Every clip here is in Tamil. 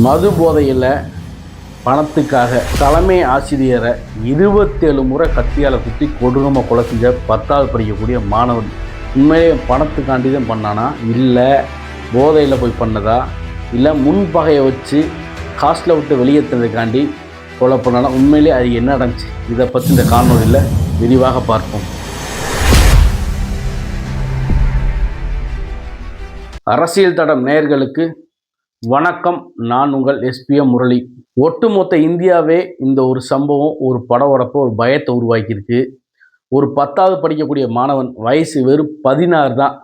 மது போதையில் பணத்துக்காக தலைமை ஆசிரியரை 27 முறை கத்தியால் குத்தி கொடூரமாக கொலை செஞ்ச 10வது படிக்கக்கூடிய மாணவன் உண்மையிலே பணத்துக்காண்டி தான் பண்ணானா, இல்லை போதையில் போய் பண்ணதா, இல்லை முன்பகையை வச்சு ஹாஸ்டலை விட்டு வெளியேற்றுறதுக்காண்டி கொலை பண்ணானா, உண்மையிலே அது என்ன நடந்துச்சு? இதை பற்றி இந்த காணொலியில் விரிவாக பார்ப்போம். அரசியல் தடம் நேயர்களுக்கு வணக்கம். நான் உங்கள் எஸ்பிஎம் முரளி. ஒட்டுமொத்த இந்தியாவே இந்த ஒரு சம்பவம் ஒரு படபடப்பை, ஒரு பயத்தை உருவாக்கியிருக்கு. ஒரு 10வது படிக்கக்கூடிய மாணவன், வயசு வெறும் 16 தான்,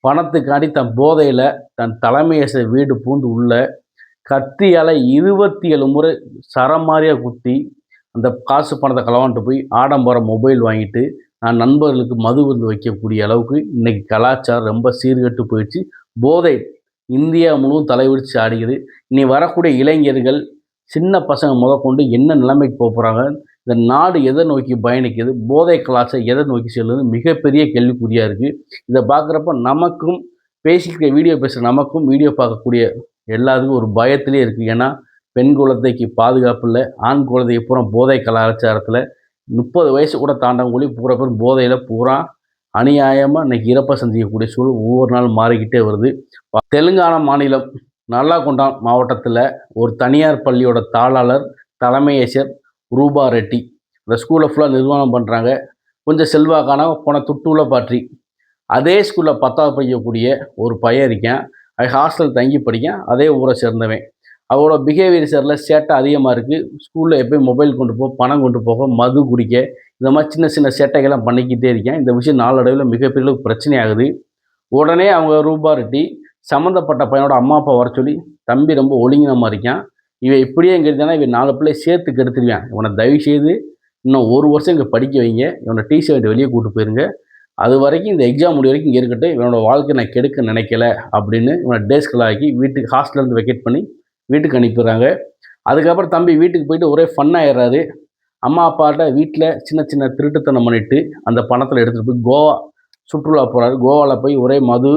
பணத்துக்காண்டி தன் போதையில் தன் தலைமையச வீடு பூந்து உள்ள கத்தியால் 27 முறை சரமாரியாக குத்தி அந்த காசு பணத்தை களவான்ட்டு போய் ஆடம்பர மொபைல் வாங்கிட்டு நான் நண்பர்களுக்கு மது விருந்து வைக்கக்கூடிய அளவுக்கு இன்றைக்கி கலாச்சாரம் ரொம்ப சீர்கெட்டு போயிடுச்சு. போதை இந்தியா முழுவதும் தலைவிரிச்சு ஆடுகிறது. இனி வரக்கூடிய இளைஞர்கள், சின்ன பசங்க முதற்கொண்டு என்ன நிலைமைக்கு போகிறாங்க, இந்த நாடு எதை நோக்கி பயணிக்குது, போதை கலாச்சாரம் எதை நோக்கி செல்லுது, மிகப்பெரிய கேள்விக்குறியாக இருக்குது. இதை பார்க்குறப்ப நமக்கும், பேசிக்கிற வீடியோ பேசுகிற நமக்கும், வீடியோ பார்க்கக்கூடிய எல்லாத்துக்கும் ஒரு பயத்திலே இருக்குது. ஏன்னா பெண் குழந்தைக்கு பாதுகாப்பு இல்லை, ஆண் குழந்தைக்கு பூரா போதை கலாச்சாரத்தில் 30 வயசு கூட தாண்டவங்களி பூரா பேர் போதையில் பூரா அநியாயமாக இன்றைக்கி இறப்பை சந்திக்கக்கூடிய சூழல் ஒவ்வொரு நாளும் மாறிக்கிட்டே வருது. தெலுங்கானா மாநிலம் நல்லாகொண்டான் மாவட்டத்தில் ஒரு தனியார் பள்ளியோட தாளாளர், தலைமை ஆசிரியர் ரூபா ரெட்டி இந்த ஸ்கூலை ஃபுல்லாக நிர்வாகம் பண்ணுறாங்க. கொஞ்சம் செல்வாக்கான போன துட்டுள்ள பாற்றி. அதே ஸ்கூலில் 10வது படிக்கக்கூடிய ஒரு பையன் இருக்கேன், அது ஹாஸ்டல் தங்கி படிக்கேன், அதே ஊரை சேர்ந்தவன். அவரோட பிஹேவியர் சரியில் சேட்டை அதிகமாக இருக்குது. ஸ்கூலில் எப்போயும் மொபைல் கொண்டு போக, பணம் கொண்டு போக, மது குடிக்க, இந்த மாதிரி சின்ன சின்ன சேட்டைகள்லாம் பண்ணிக்கிட்டே இருக்கேன். இந்த விஷயம் நாளடைவில் மிகப்பெரிய பிரச்சனை ஆகுது. உடனே அவங்க ரூபா ரெட்டி சம்மந்தப்பட்ட பையனோட அம்மா அப்பா வர சொல்லி, தம்பி ரொம்ப ஒழுங்கினமாக இருக்கான், இவன் இப்படியே இங்கே இருந்தானா இவன் 4 பிள்ளை சேர்த்து கெடுத்துருவான், இவனை தயவு செய்து இன்னும் 1 வருஷம் இங்கே படிக்க வைங்க, இவனை டிசி வெளியே கூப்பிட்டு போயிருங்க, அது வரைக்கும் இந்த எக்ஸாம் முடிய வரைக்கும் இங்கே இருக்கட்டும், இவனோட வாழ்க்கை நான் கெடுக்க நினைக்கல அப்படின்னு இவனை டேஸ்கில் ஆக்கி வீட்டுக்கு ஹாஸ்டலேருந்து வெக்கேட் பண்ணி வீட்டுக்கு அனுப்பிடுறாங்க. அதுக்கப்புறம் தம்பி வீட்டுக்கு போயிட்டு ஒரே ஃபன்னாகிடுறாரு. அம்மா அப்பாட்ட வீட்டில் சின்ன சின்ன திருட்டுத்தனம் பண்ணிவிட்டு அந்த பணத்தில் எடுத்துகிட்டு போய் கோவா சுற்றுலா போகிறாரு. கோவாவில் போய் ஒரே மது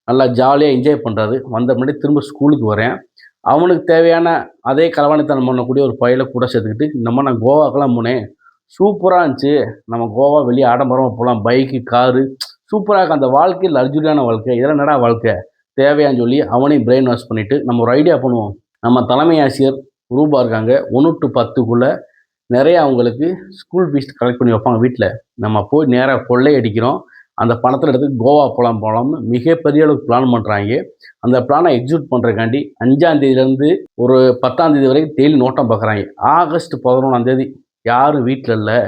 நல்லா ஜாலியாக என்ஜாய் பண்ணுறாரு. வந்த முன்னாடி திரும்ப ஸ்கூலுக்கு வரேன். அவனுக்கு தேவையான அதே களவாணித்தனம் பண்ணக்கூடிய ஒரு பையலை கூட சேர்த்துக்கிட்டு, நம்ம நான் கோவாக்கெல்லாம் போனேன், சூப்பராக இருந்துச்சு, நம்ம கோவா வெளியே ஆடம்பரமாக போகலாம், பைக்கு காரு சூப்பராக இருக்குது, அந்த வாழ்க்கையில் லக்ஸுரியான வாழ்க்கை, இதெல்லாம் என்னடா வாழ்க்கை தேவையான்னு சொல்லி அவனையும் பிரெயின் வாஷ் பண்ணிவிட்டு, நம்ம ஒரு ஐடியா பண்ணுவோம், நம்ம தலைமை ஆசிரியர் ரூபா இருக்காங்க, 1 to 10க்குள்ளே நிறைய அவங்களுக்கு ஸ்கூல் ஃபீஸ் கலெக்ட் பண்ணி வைப்பாங்க வீட்டில், நம்ம போய் நேராக கொள்ளை அடிக்கிறோம், அந்த பணத்தில் எடுத்து கோவா போகலாம்னு மிகப்பெரிய அளவுக்கு பிளான் பண்ணுறாங்க. அந்த பிளானை எக்ஸிக்யூட் பண்ணுறதுக்காண்டி 5ஆம் தேதியிலேருந்து ஒரு 10ஆம் தேதி வரைக்கும் டெய்லி நோட்டம் பார்க்குறாங்க. ஆகஸ்ட் 11ஆம் தேதி யாரும் வீட்டில் இல்லை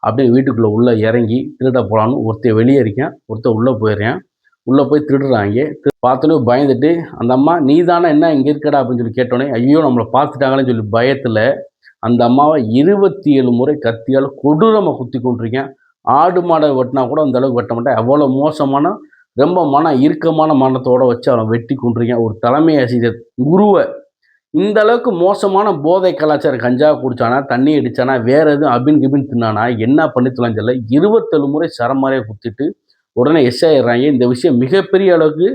அப்படின்னு வீட்டுக்குள்ளே உள்ளே இறங்கி திருட போகலான்னு ஒருத்தர் வெளியே இருக்கேன், ஒருத்தர் உள்ளே போயிடுறேன். உள்ளே போய் திருடுறாங்க. பார்த்தோன்னே பயந்துட்டு அந்த அம்மா, நீ தானே என்ன இங்கே இருக்கடா அப்படின்னு சொல்லி கேட்டோன்னே, ஐயோ நம்மளை பார்த்துட்டாங்கன்னு சொல்லி பயத்தில் அந்த அம்மாவை 27 முறை கத்தியால் கொடூரமாக குத்தி கொண்டிருக்கேன். ஆடு மாடை வெட்டினா கூட அந்த அளவுக்கு வெட்ட மாட்டேன், அவ்வளோ மோசமான, ரொம்ப இறுக்கமான மனத்தோடு வச்சு அவனை வெட்டி கொண்டிருக்கேன். ஒரு தலைமை ஆசிரியர் குருவை இந்த அளவுக்கு மோசமான போதை கலாச்சாரம், கஞ்சா குடித்தானா, தண்ணி அடித்தானா, வேறு எதுவும் அபின் கிபின் தின்னானா, என்ன பண்ணி தொலைஞ்சல 27 முறை சரமாரியாக குத்திட்டு உடனே ஆயிடுறாங்க. இந்த விஷயம் மிகப்பெரிய அளவுக்கு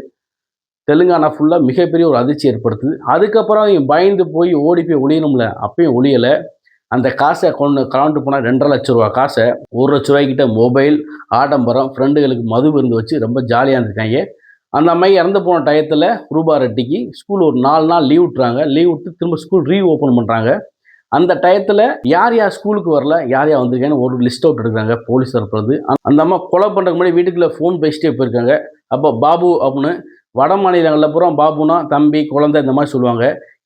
தெலுங்கானா ஃபுல்லாக மிகப்பெரிய ஒரு அதிர்ச்சி ஏற்படுத்துது. அதுக்கப்புறம் இவன் பயந்து போய் ஓடி போய் ஒளியணும்ல, அப்பயும் ஒளியலை. அந்த காசை கலந்துட்டு போனால் 2.5 லட்ச ரூபா காசை, 1 லட்ச ரூபாய்க்கிட்ட மொபைல், ஆடம்பரம், ஃப்ரெண்டுகளுக்கு மது விருந்து வச்சு ரொம்ப ஜாலியாக இருந்திருக்காங்க. அந்த அம்மாயி இறந்து போன டயத்தில் ரூபா ரெட்டிக்கு ஸ்கூல் ஒரு 4 நாள் லீவ் விட்டுறாங்க. லீவ் விட்டு திரும்ப ஸ்கூல் ஓப்பன் பண்ணுறாங்க. அந்த டயத்தில் யார் யார் ஸ்கூலுக்கு வரல, யார் யார் வந்திருக்காங்கன்னு ஒரு லிஸ்ட் அவுட் எடுக்கிறாங்க போலீஸ் தரப்புறது. அந்த அம்மா கொலை பண்ணுறதுக்கு முன்னாடி வீட்டுக்குள்ளே ஃபோன் பேசிட்டே போயிருக்காங்க. அப்போ பாபு அப்படின்னு வட மாநிலங்களில் பூரா பாபுனா தம்பி, குழந்தை இந்த மாதிரி சொல்லுவாங்க.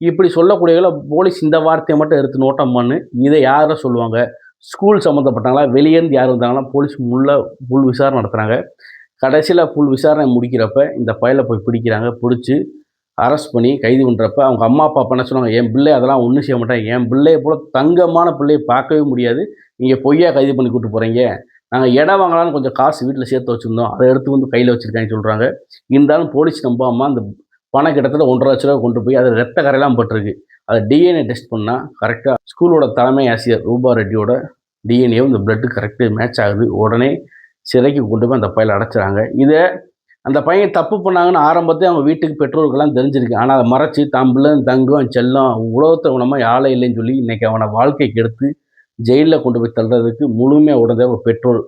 இப்படி சொல்லக்கூடியவங்கள போலீஸ் இந்த வார்த்தையை மட்டும் எடுத்து நோட்டம் பண்ணு, இதை யாரை சொல்லுவாங்க, ஸ்கூல் சம்மந்தப்பட்டாங்களா, வெளியேருந்து யார் வந்தாங்களா, போலீஸ் ஃபுல் விசாரணை நடத்துகிறாங்க. கடைசியில் ஃபுல் விசாரணை முடிக்கிறப்ப இந்த பையலை போய் பிடிக்கிறாங்க. பிடிச்சி அரெஸ்ட் பண்ணி கைது பண்ணுறப்ப அவங்க அம்மா அப்பா என்ன சொன்னாங்க, என் பிள்ளை அதெல்லாம் ஒன்றும் செய்ய மாட்டேன், என் பிள்ளையை போல் தங்கமான பிள்ளையை பார்க்கவே முடியாது, நீங்கள் பொய்யா கைது பண்ணி கூப்பிட்டு போகிறீங்க, நாங்கள் இடம் வாங்கலான்னு கொஞ்சம் காசு வீட்டில் சேர்த்து வச்சுருந்தோம், அதை எடுத்து வந்து கையில் வச்சுருக்காங்கன்னு சொல்கிறாங்க. இருந்தாலும் போலீஸ் நம்பாமல் அந்த பணம் கிட்டத்தட்ட 1.5 லட்ச ரூபா கொண்டு போய் அதில் ரத்த கரையெல்லாம் பட்டிருக்கு. அதை டிஎன்ஏ டெஸ்ட் பண்ணால் கரெக்டாக ஸ்கூலோட தலைமை ஆசிரியர் ரூபா ரெட்டியோட டிஎன்ஏவும் இந்த பிளட்டு கரெக்டாக மேட்ச் ஆகுது. உடனே சிறைக்கு கொண்டு போய் அந்த பையலை அடைச்சிறாங்க. இதை அந்த பையன் தப்பு பண்ணாங்கன்னு ஆரம்பத்திலே அவங்க வீட்டுக்கு பெற்றோருக்கெல்லாம் தெரிஞ்சிருக்கு. ஆனா அத மறைச்சு தான் பிள்ளை தங்கம், செல்லம், உலகத்துல நம்ம ஆளே இல்லைன்னு சொல்லி இன்னைக்கு அவன வாழ்க்கைக்கு எடுத்து ஜெயில்ல கொண்டு போய் தள்ளுறதுக்கு முழுமையா உடந்த ஒரு பெற்றோர்.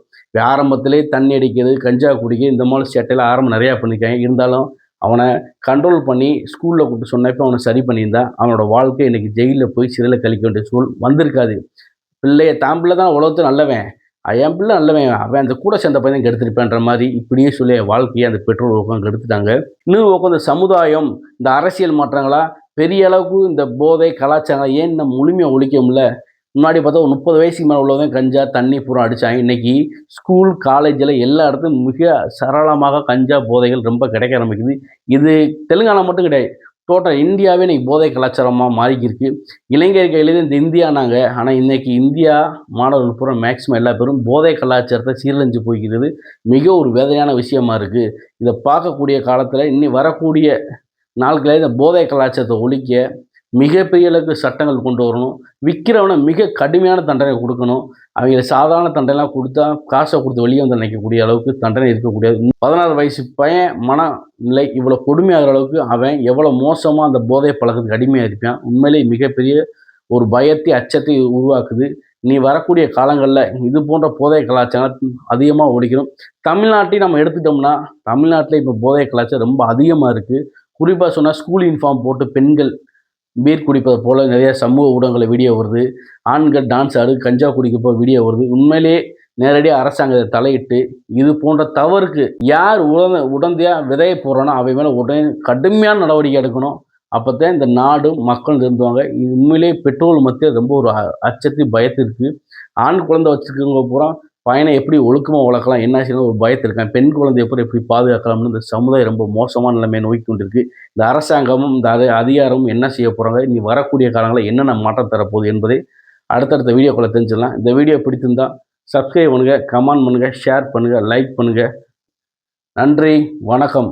ஆரம்பத்திலே தண்ணி அடிக்கிறது, கஞ்சா குடிக்கிறது இந்த மாதிரி சேட்டைலாம் ஆரம்பம் நெறையா பண்ணியிருக்காங்க. இருந்தாலும் அவன கண்ட்ரோல் பண்ணி ஸ்கூல்ல கூப்பிட்டு சொன்னப்ப அவன சரி பண்ணியிருந்தா, அவனோட வாழ்க்கை இன்னைக்கு ஜெயில்ல போய் சிறையில கழிக்க வேண்டிய சூழல் வந்திருக்காது. பிள்ளைய தான் பிள்ளை தான் உலகத்துல நல்லவன். என் பிள்ளை நல்லவன். அவன் அந்த கூட சேர்ந்த பையன் கெடுத்திருப்பான்ற மாரி, இப்படியே சொல்லி என் வாழ்க்கைய அந்த பெற்றோர் உட்காந்து கெடுத்துட்டாங்க. இன்னொரு பக்கம் இந்த சமுதாயம், இந்த அரசியல் மாற்றங்களா, பெரிய அளவுக்கு இந்த போதை, கலாச்சாரம் ஏன் நம்ம முழுமையா ஒழிக்க முடியல? முன்னாடி பார்த்தா ஒரு 30 வயசுக்கு மேல உள்ளவன் கஞ்சா, தண்ணி பூரா அடிச்சாங்க. இன்னைக்கு ஸ்கூல், காலேஜ்ல எல்லா இடத்துலயும் மிக சரளமாக கஞ்சா போதைகள் ரொம்ப கிடைக்க ஆரம்பிக்குது. இது தெலுங்கானா மட்டும் கிடையாது. டோட்டல் இந்தியாவே இன்னைக்கு போதை கலாச்சாரமா மாறிக்கிருக்கு. இளைஞர் கையிலேருந்து இந்த இந்தியானாங்க. ஆனா இன்னைக்கு இந்தியா மாணவர்கள் பூரா மேக்ஸிமம் எல்லா பேரும் போதை கலாச்சாரத்த சீரழிஞ்சு போய்க்கிறது. மிக ஒரு வேதனையான விஷயமா இருக்கு. இத பார்க்கக்கூடிய காலத்துல இனி வரக்கூடிய நாட்களில் இந்த போதை கலாச்சாரத்தை ஒழிக்க மிகப்பெரிய அளவுக்கு சட்டங்கள் கொண்டு வரணும். விற்கிறவன மிக கடுமையான தண்டனை குடுக்கணும். அவைங்க சாதாரண தண்டனைலாம் குடுத்தா, காச குடுத்து வெளிய வந்து நினைக்கக்கூடிய அளவுக்கு தண்டனை இருக்கக்கூடாது. 16 வயசு பையன் மனநிலை இவ்வளோ கொடுமையாகிற அளவுக்கு அவன் எவ்வளோ மோசமா அந்த போதை பழக்கத்துக்கு அடிமையா இருப்பான். உண்மையிலேயே மிகப்பெரிய ஒரு பயத்தை, அச்சத்தை உருவாக்குது. இனி வரக்கூடிய காலங்கள்ல இது போன்ற போதை கலாச்சாரம் அதிகமா ஒழிக்கணும். தமிழ்நாட்டையும் நம்ம எடுத்துட்டோம்னா, தமிழ்நாட்டில இப்ப போதை கலாச்சாரம் ரொம்ப அதிகமா இருக்கு. குறிப்பா சொன்னா ஸ்கூல் யூனிஃபார்ம் போட்டு பெண்கள் பீர் குடிப்பது போல நிறைய சமூக ஊடகங்கள்ல வீடியோ வருது. ஆண்கள் டான்ஸ் ஆடி கஞ்சா குடிக்கப்போ வீடியோ வருது. உண்மையிலேயே நேரடியா அரசாங்கம் இத தலையிட்டு, இது போன்ற தவறுக்கு யார் உடந்தையா விதைய போடுறானோ அவன் மேல உடனே கடுமையான நடவடிக்கை எடுக்கணும். அப்பத்தான் இந்த நாடும், மக்களும் திருந்துவாங்க. இது உண்மையிலேயே பெற்றோர்கள் மத்தியில ரொம்ப ஒரு அச்சத்தையும் பயத்திற்கு ஆண் குழந்தை வச்சிருக்கவங்க பூரா பையனை எப்படி ஒழுக்கமா வளர்க்கலாம், என்ன செய்யணும் ஒரு பயத்துல இருக்கான். பெண் குழந்தைய பூரா எப்படி பாதுகாக்கலாம்னு இந்த சமுதாயம் ரொம்ப மோசமான நிலைமையை நோக்கி கொண்டிருக்கு. இந்த அரசாங்கமும், இந்த அதிகாரமும் என்ன செய்ய போறாங்க? இனி வரக்கூடிய காலங்கள்ல என்னென்ன மாற்றம் தரப்போகுது என்பதை அடுத்தடுத்த வீடியோக்குள்ள தெரிஞ்சுக்கலாம். இந்த வீடியோ பிடித்திருந்தா சப்ஸ்கிரைப் பண்ணுங்க, கமெண்ட் பண்ணுங்க, ஷேர் பண்ணுங்க, லைக் பண்ணுங்க. நன்றி, வணக்கம்.